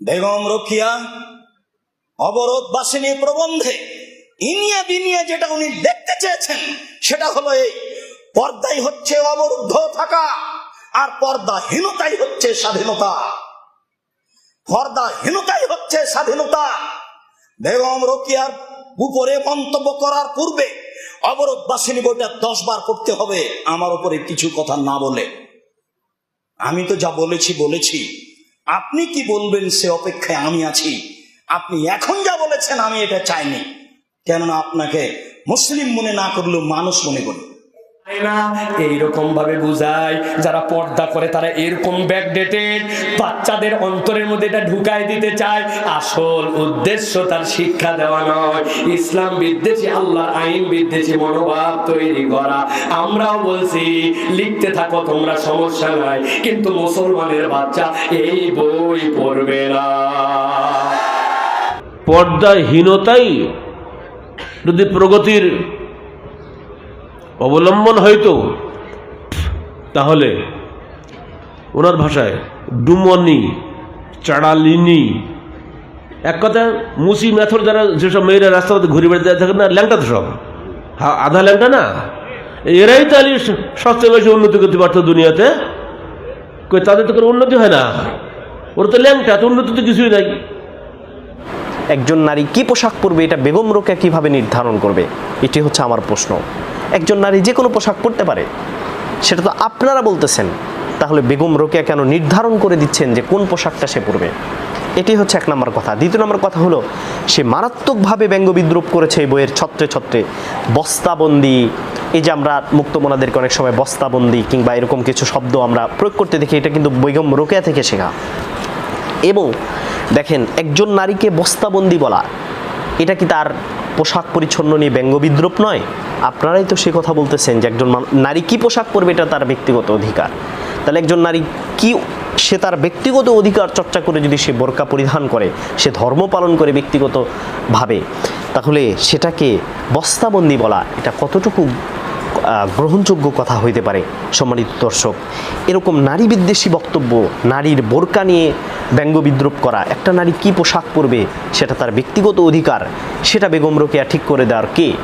বেগম রোকেয়া অবরোধ বাসিনী প্রবন্ধে ইনিয়া বিনিয়া যেটা উনি দেখতে চেয়েছেন সেটা হলো এই পর্দাই হচ্ছে অবরুদ্ধ থাকা, আর পর্দাহীনতাই হচ্ছে স্বাধীনতা। পর্দাহীনতাই হচ্ছে স্বাধীনতা। বেগম রোকেয়ার উপরে মন্তব্য করার পূর্বে অবরোধ বাসিনী বইটা 10 বার পড়তে হবে আমার উপরে কিছু কথা না বলে। আমি তো যা বলেছি, আপনি কি বলবেন সে অপেক্ষায় আমি আছি। আপনি এখন যা বলেছেন আমি এটা চাইনি, কেননা আপনাকে মুসলিম মনে না করলেও মানুষ মনে করি। এইরকম ভাবে বুঝায় যারা পর্দা করে তারা এরকম ব্যাকডেটেড বাচ্চাদের অন্তরের মধ্যে এটা ঢুকাই দিতে চায়। আসল উদ্দেশ্য তার শিক্ষা দেওয়া নয়, ইসলাম বিদ্বেষী আল্লাহ আইন বিদ্বেষী মনোভাব তৈরি করা। আমরাও বলছি লিখতে থাকো তোমরা, সমস্যা নাই, কিন্তু মুসলমানের বাচ্চা এই বই পড়বে না। পর্দাহীনতাই যদি প্রগতির অবলম্বন হইতো তাহলে ওনার ভাষায় ডুমনি চাড়ালিনি, এক কথা মুসি মেথর যারা যেসব মেয়েরা রাস্তাতে ঘুরে বেড়াতে থাকে না, ল্যাংটা তো সব আধা ল্যাংটা না, এরাই তাহলে সবচেয়ে বেশি উন্নতি করতে পারতো দুনিয়াতে। তাদের তো কোনো উন্নতি হয় না, ওরা তো ল্যাংটা, তো উন্নতি তো কিছুই নাই। একজন নারী কি পোশাক পরবে এটা বেগম রোকেয়া কিভাবে নির্ধারণ করবে, এটি হচ্ছে আমার প্রশ্ন। একজন নারী যে কোনো পোশাক পরতে পারে, সেটা তো আপনারা বলতেছেন, তাহলে বেগম রোকেয়া কেন নির্ধারণ করে দিচ্ছেন যে কোন পোশাকটা সে পরবে? এটি হচ্ছে 1 নম্বর কথা। 2 নম্বর কথা হলো, সে মারাত্মকভাবে ব্যঙ্গ বিদ্রুপ করেছে এই বইয়ের ছত্রে ছত্রে। বস্তাবন্দি, এই যে আমরা মুক্তমনাদেরকে অনেক সময় বস্তাবন্দি কিংবা এরকম কিছু শব্দ আমরা প্রয়োগ করতে দেখি, এটা কিন্তু বেগম রোকেয়া থেকে শেখা। এবং দেখেন, একজন নারীকে বস্তাবন্দি বলা, এটা কি তার পোশাক পরিচ্ছন্ন নিয়ে ব্যঙ্গ বিদ্রুপ নয়? আপনারাই তো সে কথা বলতেছেন যে একজন নারী কি পোশাক পরবে এটা তার ব্যক্তিগত অধিকার। তাহলে একজন নারী কি, সে তার ব্যক্তিগত অধিকার চর্চা করে যদি সে বোরকা পরিধান করে, সে ধর্ম পালন করে ব্যক্তিগতভাবে, তাহলে সেটাকে বস্তাবন্দি বলা এটা কতটুকু গ্রহণযোগ্য কথা হইতে পারে? সম্মানিত দর্শক, এরকম নারী বিদ্বেষী বক্তব্য, নারীর বোরকা নিয়ে ব্যঙ্গ বিদ্রুপ করা, একটা নারী কি পোশাক পরবে সেটা তার ব্যক্তিগত অধিকার, সেটা বেগম রোকেয়া ঠিক করে দেওয়ার কে?